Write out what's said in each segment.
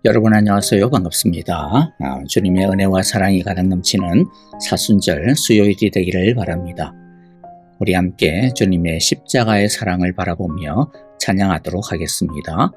여러분 안녕하세요. 반갑습니다. 주님의 은혜와 사랑이 가득 넘치는 사순절 수요일이 되기를 바랍니다. 우리 함께 주님의 십자가의 사랑을 바라보며 찬양하도록 하겠습니다.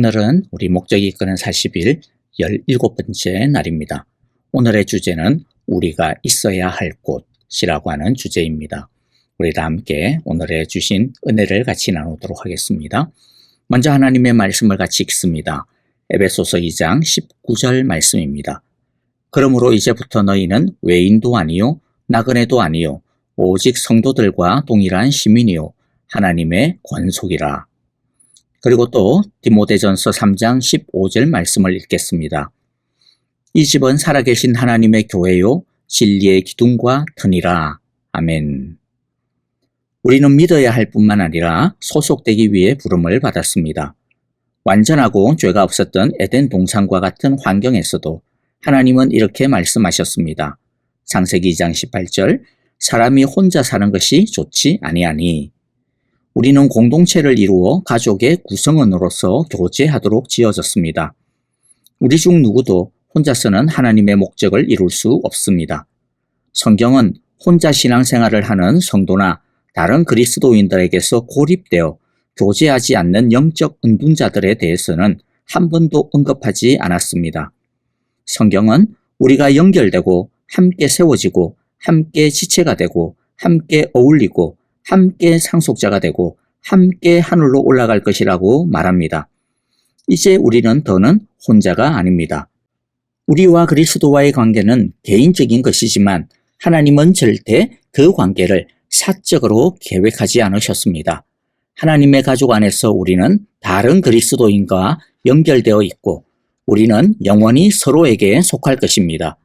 오늘은 우리 목적이 이끄는 40일 17번째 날입니다. 오늘의 주제는 우리가 있어야 할 곳이라고 하는 주제입니다. 우리 다 함께 오늘의 주신 은혜를 같이 나누도록 하겠습니다. 먼저 하나님의 말씀을 같이 읽습니다. 에베소서 2장 19절 말씀입니다. 그러므로 이제부터 너희는 외인도 아니요 나그네도 아니요 오직 성도들과 동일한 시민이요 하나님의 권속이라. 그리고 또 디모데전서 3장 15절 말씀을 읽겠습니다. 이 집은 살아계신 하나님의 교회요 진리의 기둥과 터니라. 아멘. 우리는 믿어야 할 뿐만 아니라 소속되기 위해 부름을 받았습니다. 완전하고 죄가 없었던 에덴 동산과 같은 환경에서도 하나님은 이렇게 말씀하셨습니다. 창세기 2장 18절 사람이 혼자 사는 것이 좋지 아니하니. 우리는 공동체를 이루어 가족의 구성원으로서 교제하도록 지어졌습니다. 우리 중 누구도 혼자서는 하나님의 목적을 이룰 수 없습니다. 성경은 혼자 신앙생활을 하는 성도나 다른 그리스도인들에게서 고립되어 교제하지 않는 영적 은둔자들에 대해서는 한 번도 언급하지 않았습니다. 성경은 우리가 연결되고 함께 세워지고 함께 지체가 되고 함께 어울리고 함께 상속자가 되고 함께 하늘로 올라갈 것이라고 말합니다. 이제 우리는 더는 혼자가 아닙니다. 우리와 그리스도와의 관계는 개인적인 것이지만 하나님은 절대 그 관계를 사적으로 계획하지 않으셨습니다. 하나님의 가족 안에서 우리는 다른 그리스도인과 연결되어 있고 우리는 영원히 서로에게 속할 것입니다.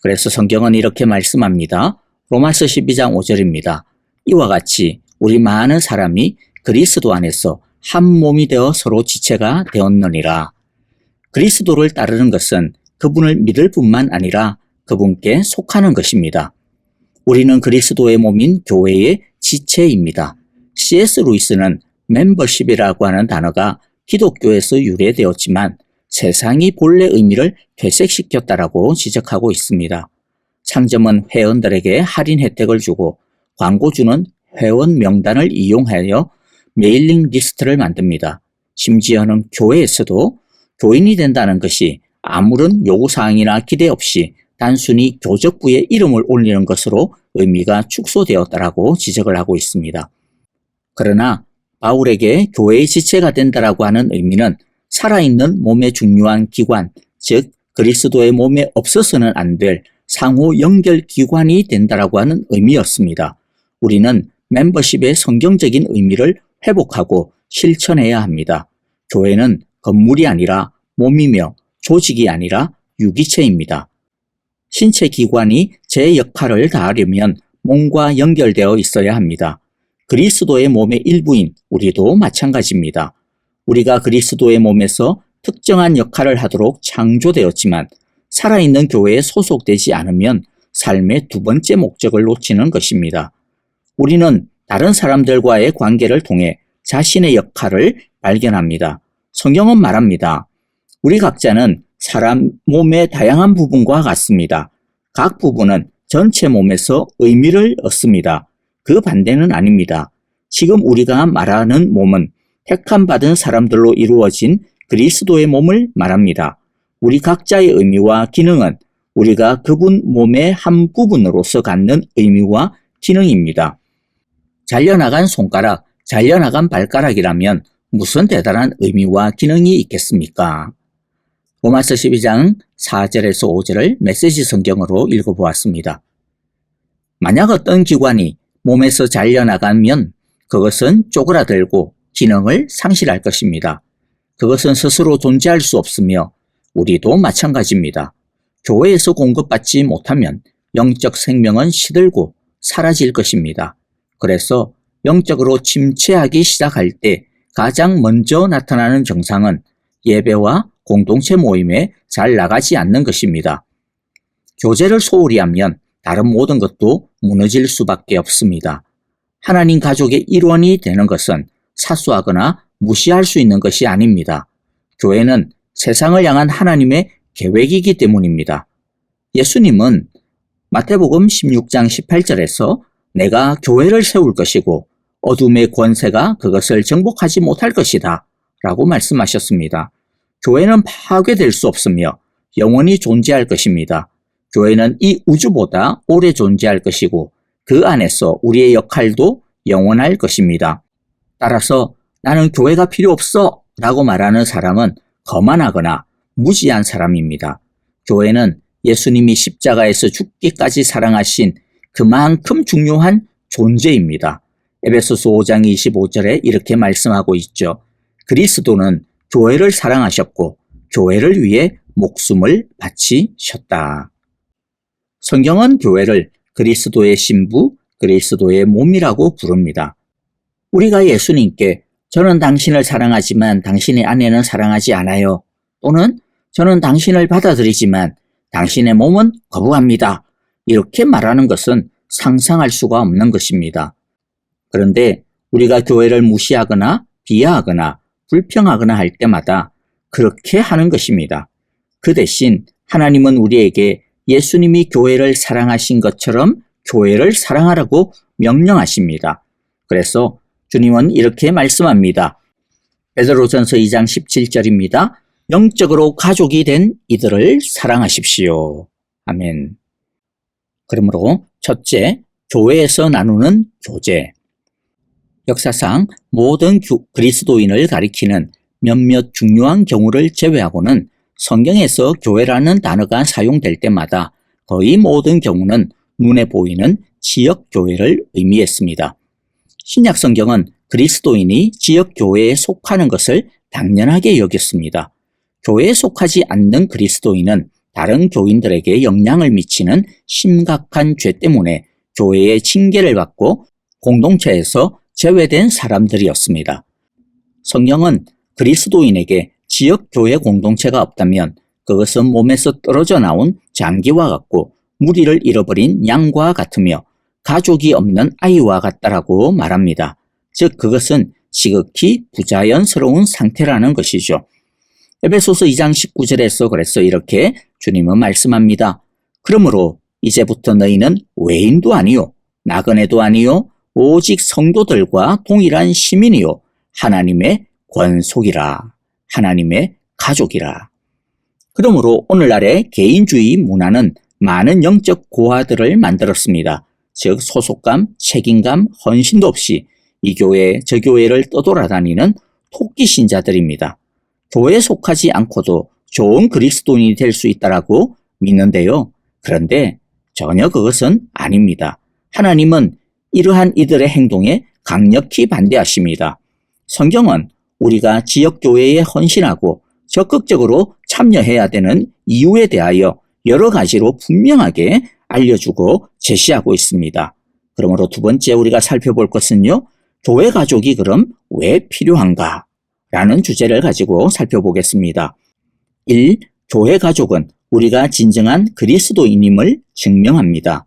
그래서 성경은 이렇게 말씀합니다. 로마서 12장 5절입니다. 이와 같이 우리 많은 사람이 그리스도 안에서 한 몸이 되어 서로 지체가 되었느니라. 그리스도를 따르는 것은 그분을 믿을 뿐만 아니라 그분께 속하는 것입니다. 우리는 그리스도의 몸인 교회의 지체입니다. C.S. 루이스는 멤버십이라고 하는 단어가 기독교에서 유래되었지만 세상이 본래 의미를 퇴색시켰다라고 지적하고 있습니다. 상점은 회원들에게 할인 혜택을 주고 광고주는 회원 명단을 이용하여 메일링 리스트를 만듭니다. 심지어는 교회에서도 교인이 된다는 것이 아무런 요구사항이나 기대 없이 단순히 교적부에 이름을 올리는 것으로 의미가 축소되었다라고 지적을 하고 있습니다. 그러나 바울에게 교회의 지체가 된다라고 하는 의미는 살아있는 몸의 중요한 기관, 즉 그리스도의 몸에 없어서는 안 될 상호 연결 기관이 된다라고 하는 의미였습니다. 우리는 멤버십의 성경적인 의미를 회복하고 실천해야 합니다. 교회는 건물이 아니라 몸이며 조직이 아니라 유기체입니다. 신체 기관이 제 역할을 다하려면 몸과 연결되어 있어야 합니다. 그리스도의 몸의 일부인 우리도 마찬가지입니다. 우리가 그리스도의 몸에서 특정한 역할을 하도록 창조되었지만 살아있는 교회에 소속되지 않으면 삶의 두 번째 목적을 놓치는 것입니다. 우리는 다른 사람들과의 관계를 통해 자신의 역할을 발견합니다. 성경은 말합니다. 우리 각자는 사람 몸의 다양한 부분과 같습니다. 각 부분은 전체 몸에서 의미를 얻습니다. 그 반대는 아닙니다. 지금 우리가 말하는 몸은 택함받은 사람들로 이루어진 그리스도의 몸을 말합니다. 우리 각자의 의미와 기능은 우리가 그분 몸의 한 부분으로서 갖는 의미와 기능입니다. 잘려나간 손가락, 잘려나간 발가락이라면 무슨 대단한 의미와 기능이 있겠습니까? 로마서 12장 4절에서 5절을 메시지 성경으로 읽어보았습니다. 만약 어떤 기관이 몸에서 잘려나가면 그것은 쪼그라들고 기능을 상실할 것입니다. 그것은 스스로 존재할 수 없으며 우리도 마찬가지입니다. 교회에서 공급받지 못하면 영적 생명은 시들고 사라질 것입니다. 그래서 영적으로 침체하기 시작할 때 가장 먼저 나타나는 증상은 예배와 공동체 모임에 잘 나가지 않는 것입니다. 교제를 소홀히 하면 다른 모든 것도 무너질 수밖에 없습니다. 하나님 가족의 일원이 되는 것은 사소하거나 무시할 수 있는 것이 아닙니다. 교회는 세상을 향한 하나님의 계획이기 때문입니다. 예수님은 마태복음 16장 18절에서 내가 교회를 세울 것이고 어둠의 권세가 그것을 정복하지 못할 것이다 라고 말씀하셨습니다. 교회는 파괴될 수 없으며 영원히 존재할 것입니다. 교회는 이 우주보다 오래 존재할 것이고 그 안에서 우리의 역할도 영원할 것입니다. 따라서 나는 교회가 필요 없어 라고 말하는 사람은 거만하거나 무지한 사람입니다. 교회는 예수님이 십자가에서 죽기까지 사랑하신 그만큼 중요한 존재입니다. 에베소서 5장 25절에 이렇게 말씀하고 있죠. 그리스도는 교회를 사랑하셨고 교회를 위해 목숨을 바치셨다. 성경은 교회를 그리스도의 신부, 그리스도의 몸이라고 부릅니다. 우리가 예수님께 저는 당신을 사랑하지만 당신의 아내는 사랑하지 않아요. 또는 저는 당신을 받아들이지만 당신의 몸은 거부합니다. 이렇게 말하는 것은 상상할 수가 없는 것입니다. 그런데 우리가 교회를 무시하거나 비하하거나 불평하거나 할 때마다 그렇게 하는 것입니다. 그 대신 하나님은 우리에게 예수님이 교회를 사랑하신 것처럼 교회를 사랑하라고 명령하십니다. 그래서 주님은 이렇게 말씀합니다. 베드로전서 2장 17절입니다. 영적으로 가족이 된 이들을 사랑하십시오. 아멘. 그러므로 첫째, 교회에서 나누는 교제. 역사상 모든 그리스도인을 가리키는 몇몇 중요한 경우를 제외하고는 성경에서 교회라는 단어가 사용될 때마다 거의 모든 경우는 눈에 보이는 지역교회를 의미했습니다. 신약 성경은 그리스도인이 지역교회에 속하는 것을 당연하게 여겼습니다. 교회에 속하지 않는 그리스도인은 다른 교인들에게 영향을 미치는 심각한 죄 때문에 교회의 징계를 받고 공동체에서 제외된 사람들이었습니다. 성경은 그리스도인에게 지역교회 공동체가 없다면 그것은 몸에서 떨어져 나온 장기와 같고 무리를 잃어버린 양과 같으며 가족이 없는 아이와 같다라고 말합니다. 즉 그것은 지극히 부자연스러운 상태라는 것이죠. 에베소서 2장 19절에서 그래서 이렇게 주님은 말씀합니다. 그러므로 이제부터 너희는 외인도 아니요 나그네도 아니요 오직 성도들과 동일한 시민이요 하나님의 권속이라 하나님의 가족이라. 그러므로 오늘날의 개인주의 문화는 많은 영적 고아들을 만들었습니다. 즉 소속감, 책임감, 헌신도 없이 이 교회 저 교회를 떠돌아다니는 토끼 신자들입니다. 교회에 속하지 않고도 좋은 그리스도인이 될 수 있다라고 믿는데요. 그런데 전혀 그것은 아닙니다. 하나님은 이러한 이들의 행동에 강력히 반대하십니다. 성경은 우리가 지역교회에 헌신하고 적극적으로 참여해야 되는 이유에 대하여 여러 가지로 분명하게 알려주고 제시하고 있습니다. 그러므로 두 번째 우리가 살펴볼 것은요. 교회 가족이 그럼 왜 필요한가? 라는 주제를 가지고 살펴보겠습니다. 1. 교회 가족은 우리가 진정한 그리스도인임을 증명합니다.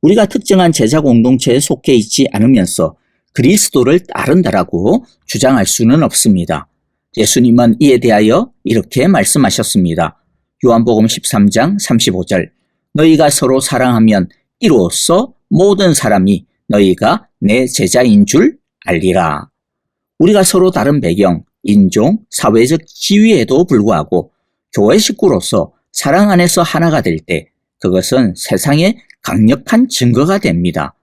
우리가 특정한 제자 공동체에 속해 있지 않으면서 그리스도를 따른다라고 주장할 수는 없습니다. 예수님은 이에 대하여 이렇게 말씀하셨습니다. 요한복음 13장 35절 너희가 서로 사랑하면 이로써 모든 사람이 너희가 내 제자인 줄 알리라. 우리가 서로 다른 배경, 인종, 사회적 지위에도 불구하고 교회 식구로서 사랑 안에서 하나가 될 때 그것은 세상에 강력한 증거가 됩니다.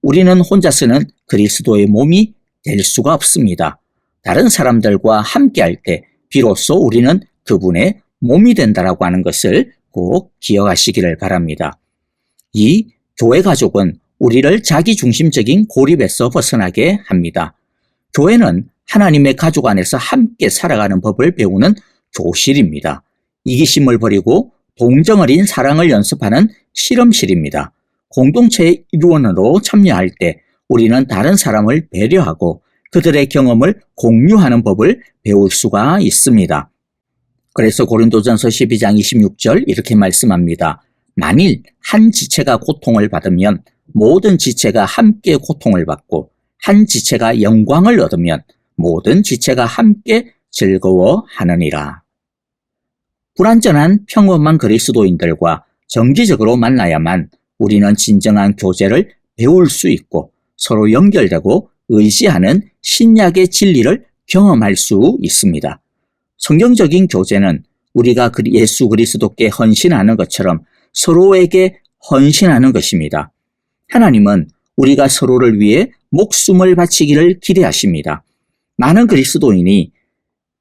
우리는 혼자서는 그리스도의 몸이 될 수가 없습니다. 다른 사람들과 함께할 때 비로소 우리는 그분의 몸이 된다라고 하는 것을 꼭 기억하시기를 바랍니다. 2. 교회 가족은 우리를 자기중심적인 고립에서 벗어나게 합니다. 교회는 하나님의 가족 안에서 함께 살아가는 법을 배우는 교실입니다. 이기심을 버리고 동정 어린 사랑을 연습하는 실험실입니다. 공동체의 일원으로 참여할 때 우리는 다른 사람을 배려하고 그들의 경험을 공유하는 법을 배울 수가 있습니다. 그래서 고린도전서 12장 26절 이렇게 말씀합니다. 만일 한 지체가 고통을 받으면 모든 지체가 함께 고통을 받고 한 지체가 영광을 얻으면 모든 지체가 함께 즐거워하느니라. 불완전한 평범한 그리스도인들과 정기적으로 만나야만 우리는 진정한 교제를 배울 수 있고 서로 연결되고 의지하는 신약의 진리를 경험할 수 있습니다. 성경적인 교제는 우리가 예수 그리스도께 헌신하는 것처럼 서로에게 헌신하는 것입니다. 하나님은 우리가 서로를 위해 목숨을 바치기를 기대하십니다. 많은 그리스도인이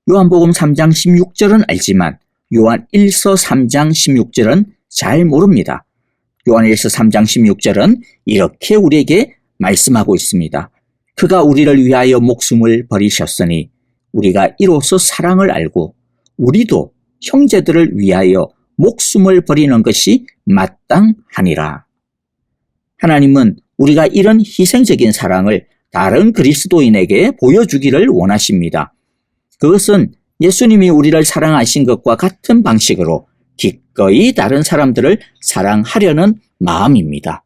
요한복음 3장 16절은 알지만 요한 1서 3장 16절은 잘 모릅니다. 요한 1서 3장 16절은 이렇게 우리에게 말씀하고 있습니다. 그가 우리를 위하여 목숨을 버리셨으니 우리가 이로써 사랑을 알고 우리도 형제들을 위하여 목숨을 버리는 것이 마땅하니라. 하나님은 우리가 이런 희생적인 사랑을 다른 그리스도인에게 보여주기를 원하십니다. 그것은 예수님이 우리를 사랑하신 것과 같은 방식으로 기꺼이 다른 사람들을 사랑하려는 마음입니다.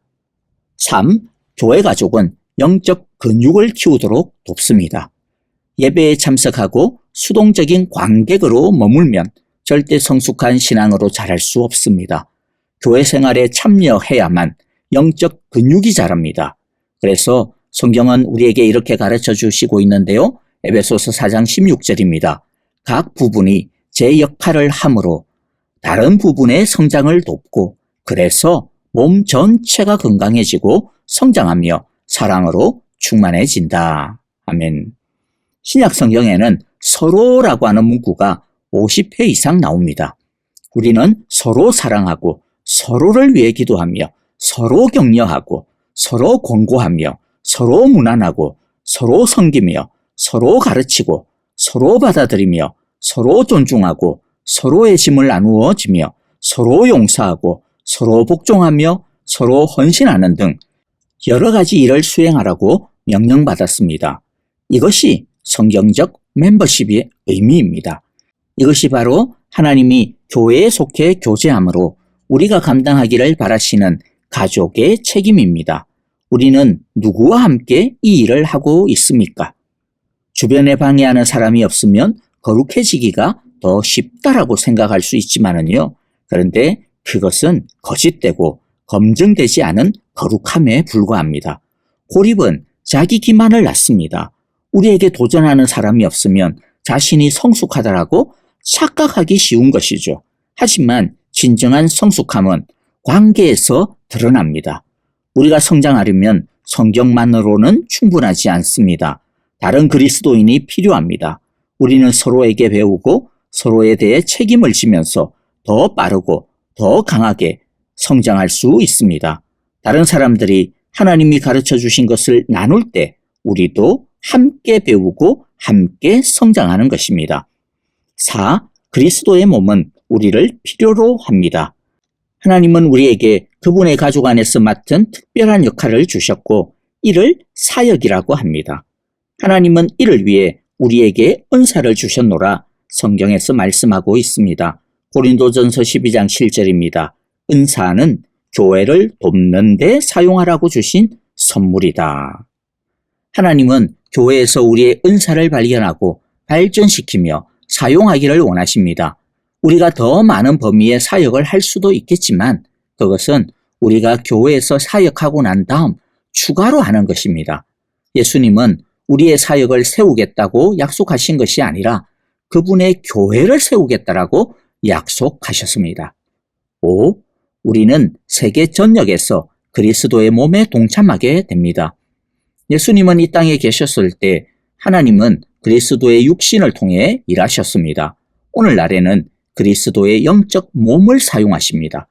3. 교회 가족은 영적 근육을 키우도록 돕습니다. 예배에 참석하고 수동적인 관객으로 머물면 절대 성숙한 신앙으로 자랄 수 없습니다. 교회 생활에 참여해야만 영적 근육이 자랍니다. 그래서 성경은 우리에게 이렇게 가르쳐 주시고 있는데요. 에베소서 4장 16절입니다. 각 부분이 제 역할을 함으로 다른 부분의 성장을 돕고 그래서 몸 전체가 건강해지고 성장하며 사랑으로 충만해진다. 아멘. 신약 성경에는 서로라고 하는 문구가 50회 이상 나옵니다. 우리는 서로 사랑하고 서로를 위해 기도하며 서로 격려하고 서로 권고하며 서로 문안하고 서로 섬기며 서로 가르치고 서로 받아들이며 서로 존중하고 서로의 짐을 나누어지며 서로 용서하고 서로 복종하며 서로 헌신하는 등 여러 가지 일을 수행하라고 명령받았습니다. 이것이 성경적 멤버십의 의미입니다. 이것이 바로 하나님이 교회에 속해 교제함으로 우리가 감당하기를 바라시는 가족의 책임입니다. 우리는 누구와 함께 이 일을 하고 있습니까? 주변에 방해하는 사람이 없으면 거룩해지기가 더 쉽다라고 생각할 수 있지만은요. 그런데 그것은 거짓되고 검증되지 않은 거룩함에 불과합니다. 고립은 자기 기만을 낳습니다. 우리에게 도전하는 사람이 없으면 자신이 성숙하다라고 착각하기 쉬운 것이죠. 하지만 진정한 성숙함은 관계에서 드러납니다. 우리가 성장하려면 성경만으로는 충분하지 않습니다. 다른 그리스도인이 필요합니다. 우리는 서로에게 배우고 서로에 대해 책임을 지면서 더 빠르고 더 강하게 성장할 수 있습니다. 다른 사람들이 하나님이 가르쳐 주신 것을 나눌 때 우리도 함께 배우고 함께 성장하는 것입니다. 4. 그리스도의 몸은 우리를 필요로 합니다. 하나님은 우리에게 그분의 가족 안에서 맡은 특별한 역할을 주셨고 이를 사역이라고 합니다. 하나님은 이를 위해 우리에게 은사를 주셨노라 성경에서 말씀하고 있습니다. 고린도전서 12장 7절입니다. 은사는 교회를 돕는 데 사용하라고 주신 선물이다. 하나님은 교회에서 우리의 은사를 발견하고 발전시키며 사용하기를 원하십니다. 우리가 더 많은 범위의 사역을 할 수도 있겠지만 그것은 우리가 교회에서 사역하고 난 다음 추가로 하는 것입니다. 예수님은 우리의 사역을 세우겠다고 약속하신 것이 아니라 그분의 교회를 세우겠다라고 약속하셨습니다. 5. 우리는 세계 전역에서 그리스도의 몸에 동참하게 됩니다. 예수님은 이 땅에 계셨을 때 하나님은 그리스도의 육신을 통해 일하셨습니다. 오늘날에는 그리스도의 영적 몸을 사용하십니다.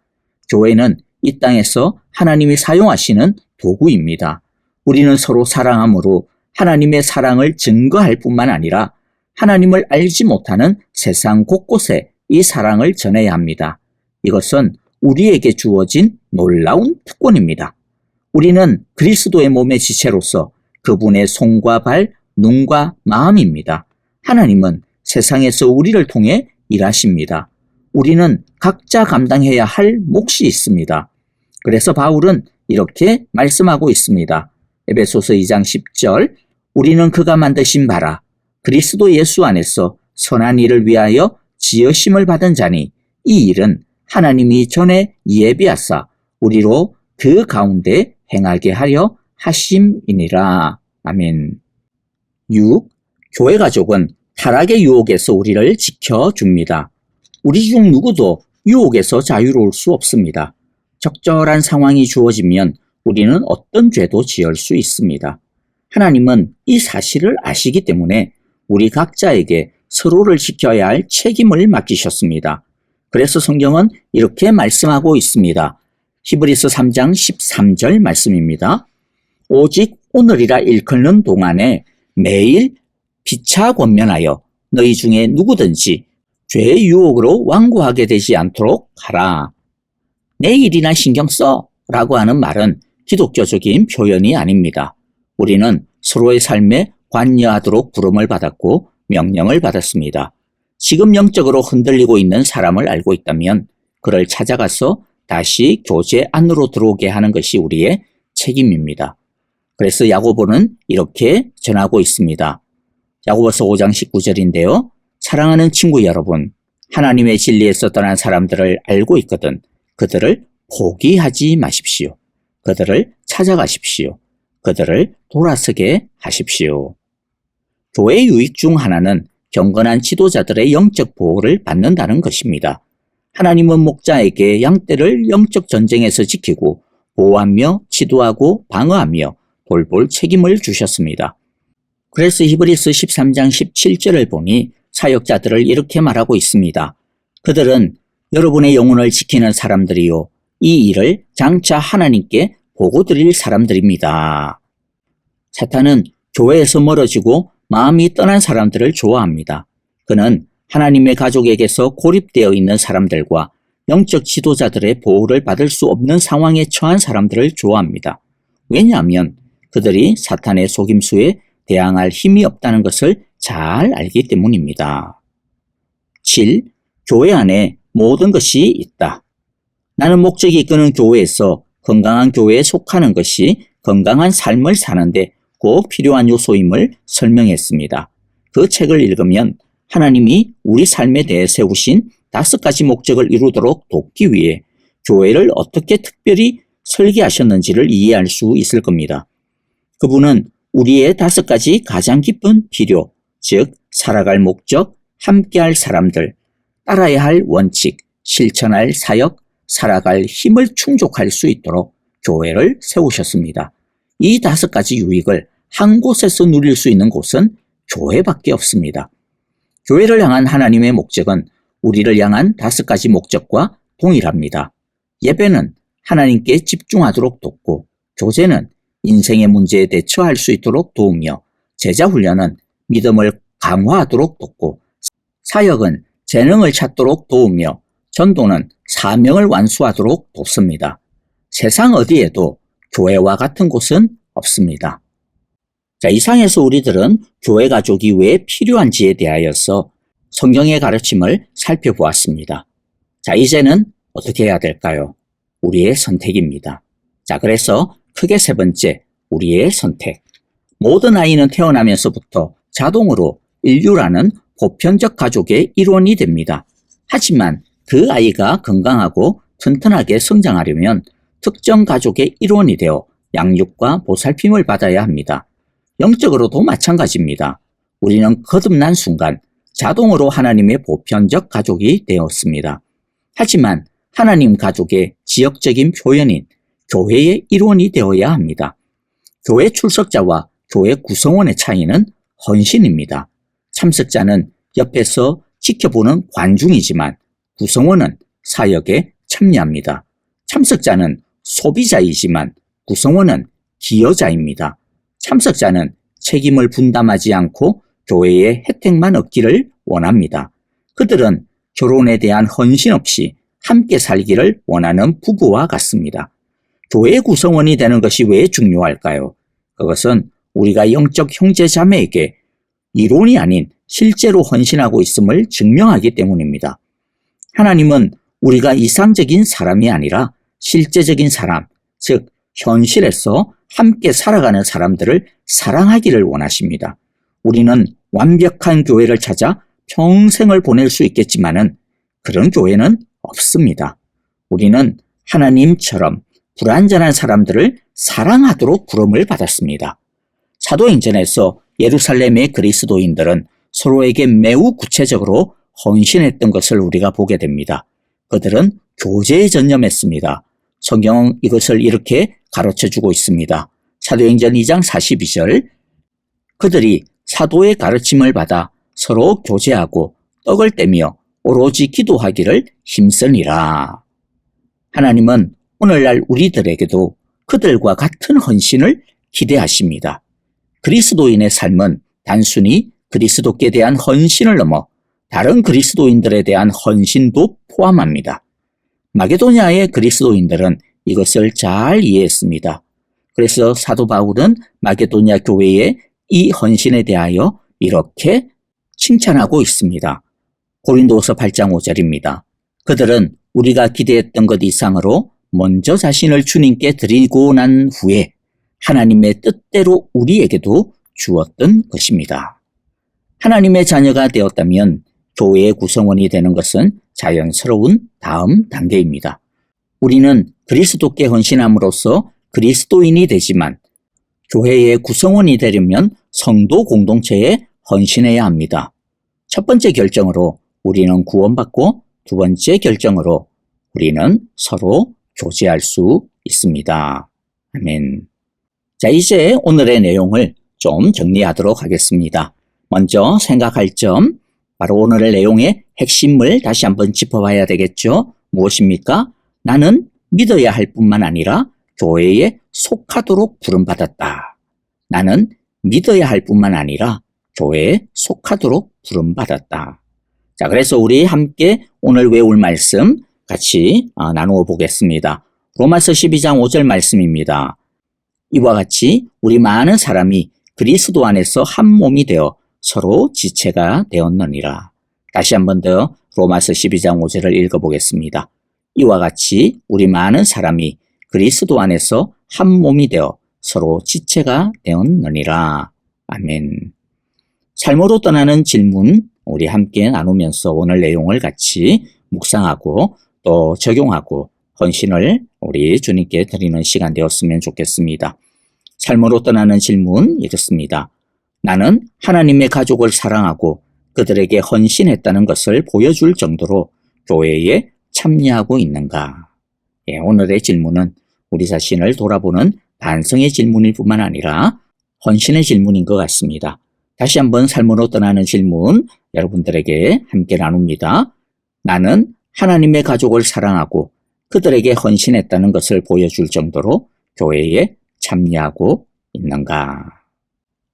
교회는 이 땅에서 하나님이 사용하시는 도구입니다. 우리는 서로 사랑함으로 하나님의 사랑을 증거할 뿐만 아니라 하나님을 알지 못하는 세상 곳곳에 이 사랑을 전해야 합니다. 이것은 우리에게 주어진 놀라운 특권입니다. 우리는 그리스도의 몸의 지체로서 그분의 손과 발, 눈과 마음입니다. 하나님은 세상에서 우리를 통해 일하십니다. 우리는 각자 감당해야 할 몫이 있습니다. 그래서 바울은 이렇게 말씀하고 있습니다. 에베소서 2장 10절 우리는 그가 만드신 바라 그리스도 예수 안에서 선한 일을 위하여 지으심을 받은 자니 이 일은 하나님이 전에 예비하사 우리로 그 가운데 행하게 하려 하심이니라. 아멘. 6. 교회 가족은 타락의 유혹에서 우리를 지켜줍니다. 우리 중 누구도 유혹에서 자유로울 수 없습니다. 적절한 상황이 주어지면 우리는 어떤 죄도 지을 수 있습니다. 하나님은 이 사실을 아시기 때문에 우리 각자에게 서로를 지켜야 할 책임을 맡기셨습니다. 그래서 성경은 이렇게 말씀하고 있습니다. 히브리서 3장 13절 말씀입니다. 오직 오늘이라 일컫는 동안에 매일 피차 권면하여 너희 중에 누구든지 죄의 유혹으로 완고하게 되지 않도록 하라. 내일이나 신경 써 라고 하는 말은 기독교적인 표현이 아닙니다. 우리는 서로의 삶에 관여하도록 부름을 받았고 명령을 받았습니다. 지금 영적으로 흔들리고 있는 사람을 알고 있다면 그를 찾아가서 다시 교제 안으로 들어오게 하는 것이 우리의 책임입니다. 그래서 야고보는 이렇게 전하고 있습니다. 야고보서 5장 19절인데요. 사랑하는 친구 여러분, 하나님의 진리에서 떠난 사람들을 알고 있거든 그들을 포기하지 마십시오. 그들을 찾아가십시오. 그들을 돌아서게 하십시오. 교회의 유익 중 하나는 경건한 지도자들의 영적 보호를 받는다는 것입니다. 하나님은 목자에게 양떼를 영적 전쟁에서 지키고 보호하며 지도하고 방어하며 돌볼 책임을 주셨습니다. 그래서 히브리서 13장 17절을 보니 사역자들을 이렇게 말하고 있습니다. 그들은 여러분의 영혼을 지키는 사람들이요. 이 일을 장차 하나님께 보고 드릴 사람들입니다. 사탄은 교회에서 멀어지고 마음이 떠난 사람들을 좋아합니다. 그는 하나님의 가족에게서 고립되어 있는 사람들과 영적 지도자들의 보호를 받을 수 없는 상황에 처한 사람들을 좋아합니다. 왜냐하면 그들이 사탄의 속임수에 대항할 힘이 없다는 것을 잘 알기 때문입니다. 7. 교회 안에 모든 것이 있다. 나는 목적이 이끄는 교회에서 건강한 교회에 속하는 것이 건강한 삶을 사는데 꼭 필요한 요소임을 설명했습니다. 그 책을 읽으면 하나님이 우리 삶에 대해 세우신 5가지 목적을 이루도록 돕기 위해 교회를 어떻게 특별히 설계하셨는지를 이해할 수 있을 겁니다. 그분은 우리의 5가지 가장 깊은 필요, 즉 살아갈 목적, 함께할 사람들, 따라야 할 원칙, 실천할 사역, 살아갈 힘을 충족할 수 있도록 교회를 세우셨습니다. 이 5가지 유익을 한 곳에서 누릴 수 있는 곳은 교회밖에 없습니다. 교회를 향한 하나님의 목적은 우리를 향한 5가지 목적과 동일합니다. 예배는 하나님께 집중하도록 돕고, 교제는 인생의 문제에 대처할 수 있도록 도우며, 제자훈련은 믿음을 강화하도록 돕고, 사역은 재능을 찾도록 도우며, 전도는 사명을 완수하도록 돕습니다. 세상 어디에도 교회와 같은 곳은 없습니다. 자, 이상에서 우리들은 교회 가족이 왜 필요한지에 대하여서 성경의 가르침을 살펴보았습니다. 자, 이제는 어떻게 해야 될까요? 우리의 선택입니다. 자, 그래서 크게 3번째, 우리의 선택. 모든 아이는 태어나면서부터 자동으로 인류라는 보편적 가족의 일원이 됩니다. 하지만 그 아이가 건강하고 튼튼하게 성장하려면 특정 가족의 일원이 되어 양육과 보살핌을 받아야 합니다. 영적으로도 마찬가지입니다. 우리는 거듭난 순간 자동으로 하나님의 보편적 가족이 되었습니다. 하지만 하나님 가족의 지역적인 표현인 교회의 일원이 되어야 합니다. 교회 출석자와 교회 구성원의 차이는 헌신입니다. 참석자는 옆에서 지켜보는 관중이지만 구성원은 사역에 참여합니다. 참석자는 소비자이지만 구성원은 기여자입니다. 참석자는 책임을 분담하지 않고 교회의 혜택만 얻기를 원합니다. 그들은 결혼에 대한 헌신 없이 함께 살기를 원하는 부부와 같습니다. 교회 구성원이 되는 것이 왜 중요할까요? 그것은 우리가 영적 형제 자매에게 이론이 아닌 실제로 헌신하고 있음을 증명하기 때문입니다. 하나님은 우리가 이상적인 사람이 아니라 실제적인 사람, 즉 현실에서 함께 살아가는 사람들을 사랑하기를 원하십니다. 우리는 완벽한 교회를 찾아 평생을 보낼 수 있겠지만은 그런 교회는 없습니다. 우리는 하나님처럼 불완전한 사람들을 사랑하도록 부름을 받았습니다. 사도행전에서 예루살렘의 그리스도인들은 서로에게 매우 구체적으로 헌신했던 것을 우리가 보게 됩니다. 그들은 교제에 전념했습니다. 성경은 이것을 이렇게 가르쳐주고 있습니다. 사도행전 2장 42절, 그들이 사도의 가르침을 받아 서로 교제하고 떡을 떼며 오로지 기도하기를 힘쓰니라. 하나님은 오늘날 우리들에게도 그들과 같은 헌신을 기대하십니다. 그리스도인의 삶은 단순히 그리스도께 대한 헌신을 넘어 다른 그리스도인들에 대한 헌신도 포함합니다. 마게도냐의 그리스도인들은 이것을 잘 이해했습니다. 그래서 사도 바울은 마게도냐 교회의 이 헌신에 대하여 이렇게 칭찬하고 있습니다. 고린도후서 8장 5절입니다. 그들은 우리가 기대했던 것 이상으로 먼저 자신을 주님께 드리고 난 후에 하나님의 뜻대로 우리에게도 주었던 것입니다. 하나님의 자녀가 되었다면 교회의 구성원이 되는 것은 자연스러운 다음 단계입니다. 우리는 그리스도께 헌신함으로써 그리스도인이 되지만 교회의 구성원이 되려면 성도 공동체에 헌신해야 합니다. 첫 번째 결정으로 우리는 구원받고 두 번째 결정으로 우리는 서로 교제할 수 있습니다. 아멘. 자, 이제 오늘의 내용을 좀 정리하도록 하겠습니다. 먼저 생각할 점, 바로 오늘의 내용의 핵심을 다시 한번 짚어봐야 되겠죠. 무엇입니까? 나는 믿어야 할 뿐만 아니라 교회에 속하도록 부름받았다. 나는 믿어야 할 뿐만 아니라 교회에 속하도록 부름받았다. 자, 그래서 우리 함께 오늘 외울 말씀 같이 나누어 보겠습니다. 로마서 12장 5절 말씀입니다. 이와 같이 우리 많은 사람이 그리스도 안에서 한 몸이 되어 서로 지체가 되었느니라. 다시 한 번 더 로마서 12장 5절을 읽어보겠습니다. 이와 같이 우리 많은 사람이 그리스도 안에서 한 몸이 되어 서로 지체가 되었느니라. 아멘. 삶으로 떠나는 질문 우리 함께 나누면서 오늘 내용을 같이 묵상하고 또 적용하고 헌신을 우리 주님께 드리는 시간 되었으면 좋겠습니다. 삶으로 떠나는 질문 이렇습니다. 나는 하나님의 가족을 사랑하고 그들에게 헌신했다는 것을 보여줄 정도로 교회에 참여하고 있는가? 오늘의 질문은 우리 자신을 돌아보는 반성의 질문일 뿐만 아니라 헌신의 질문인 것 같습니다. 다시 한번 삶으로 떠나는 질문 여러분들에게 함께 나눕니다. 나는 하나님의 가족을 사랑하고 그들에게 헌신했다는 것을 보여줄 정도로 교회에 참여하고 있는가?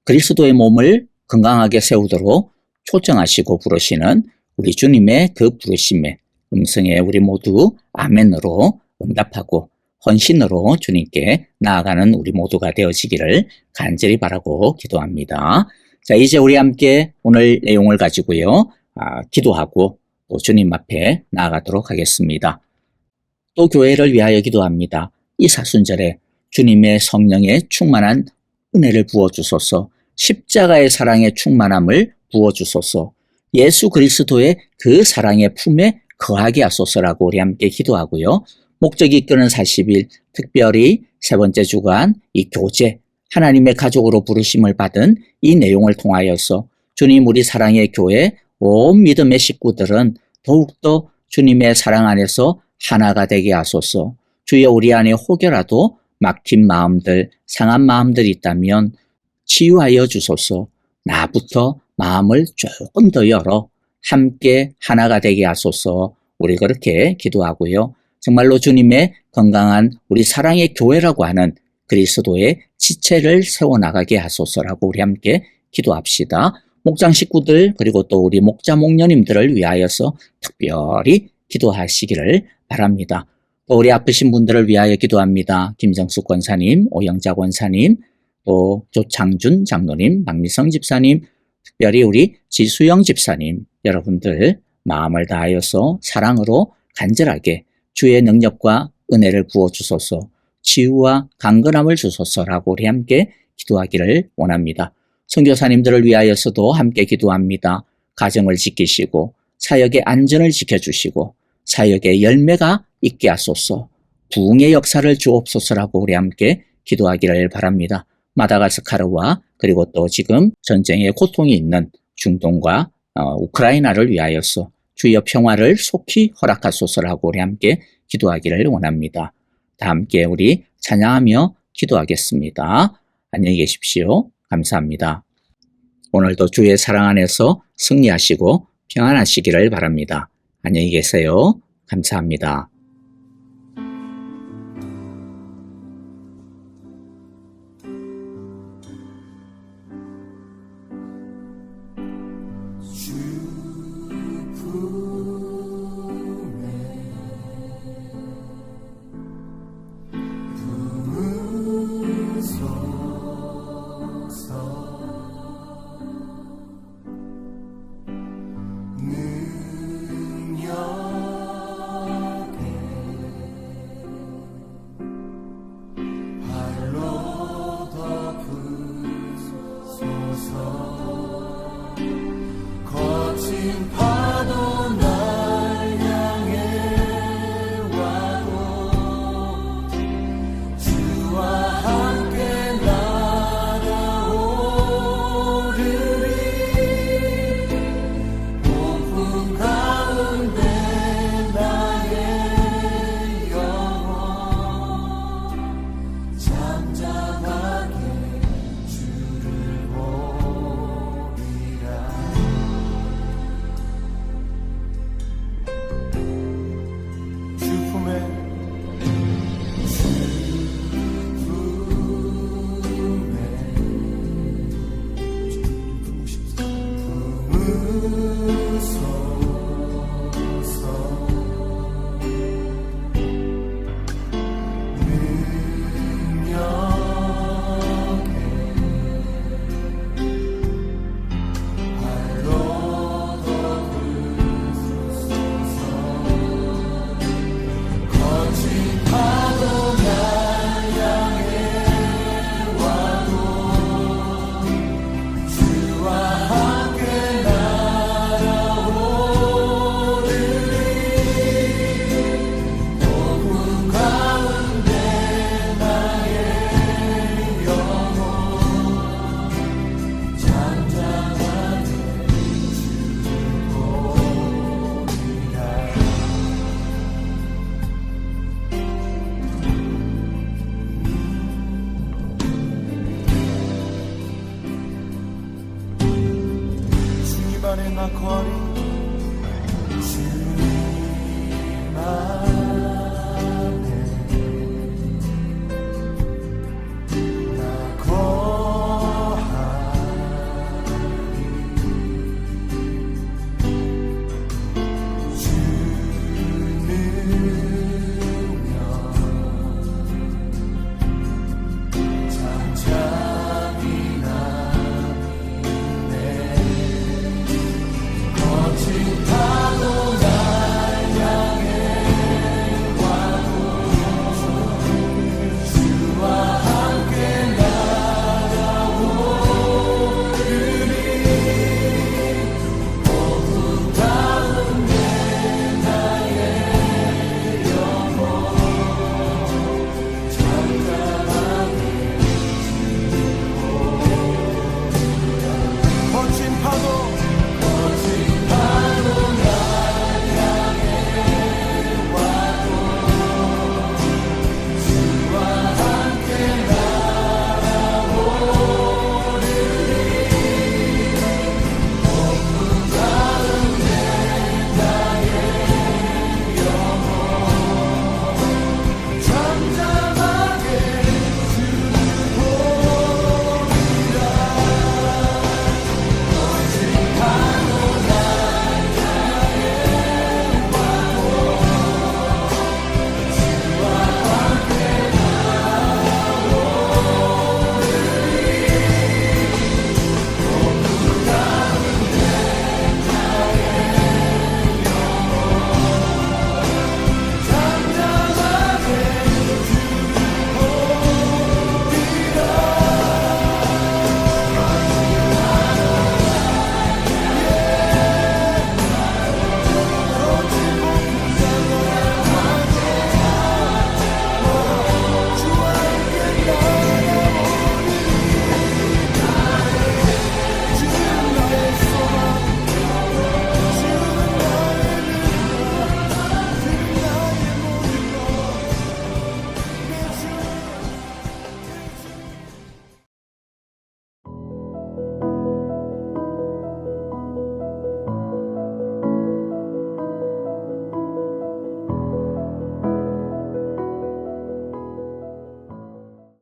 그리스도의 몸을 건강하게 세우도록 초청하시고 부르시는 우리 주님의 그 부르심에 음성에 우리 모두 아멘으로 응답하고 헌신으로 주님께 나아가는 우리 모두가 되어지기를 간절히 바라고 기도합니다. 자, 이제 우리 함께 오늘 내용을 가지고요, 기도하고 또 주님 앞에 나아가도록 하겠습니다. 또 교회를 위하여 기도합니다. 이 사순절에 주님의 성령의 충만한 은혜를 부어주소서, 십자가의 사랑의 충만함을 부어주소서, 예수 그리스도의 그 사랑의 품에 거하게 하소서라고 우리 함께 기도하고요. 목적이 이끄는 40일, 특별히 세 번째 주간 이 교제, 하나님의 가족으로 부르심을 받은 이 내용을 통하여서 주님 우리 사랑의 교회 온 믿음의 식구들은 더욱더 주님의 사랑 안에서 하나가 되게 하소서. 주여 우리 안에 혹여라도 막힌 마음들, 상한 마음들이 있다면 치유하여 주소서. 나부터 마음을 조금 더 열어 함께 하나가 되게 하소서. 우리 그렇게 기도하고요. 정말로 주님의 건강한 우리 사랑의 교회라고 하는 그리스도의 지체를 세워나가게 하소서라고 우리 함께 기도합시다. 목장 식구들 그리고 또 우리 목자 목녀님들을 위하여서 특별히 기도하시기를 바랍니다. 또 우리 아프신 분들을 위하여 기도합니다. 김정숙 권사님, 오영자 권사님, 또 조창준 장로님, 박미성 집사님, 특별히 우리 지수영 집사님, 여러분들 마음을 다하여서 사랑으로 간절하게 주의 능력과 은혜를 부어주소서, 치유와 강건함을 주소서라고 우리 함께 기도하기를 원합니다. 선교사님들을 위하여서도 함께 기도합니다. 가정을 지키시고 사역의 안전을 지켜주시고 사역의 열매가 있게 하소서, 부흥의 역사를 주옵소서라고 우리 함께 기도하기를 바랍니다. 마다가스카르와 그리고 또 지금 전쟁의 고통이 있는 중동과 우크라이나를 위하여서 주여 평화를 속히 허락하소서라고 우리 함께 기도하기를 원합니다. 다 함께 우리 찬양하며 기도하겠습니다. 안녕히 계십시오. 감사합니다. 오늘도 주의 사랑 안에서 승리하시고 평안하시기를 바랍니다. 안녕히 계세요. 감사합니다. in my calling.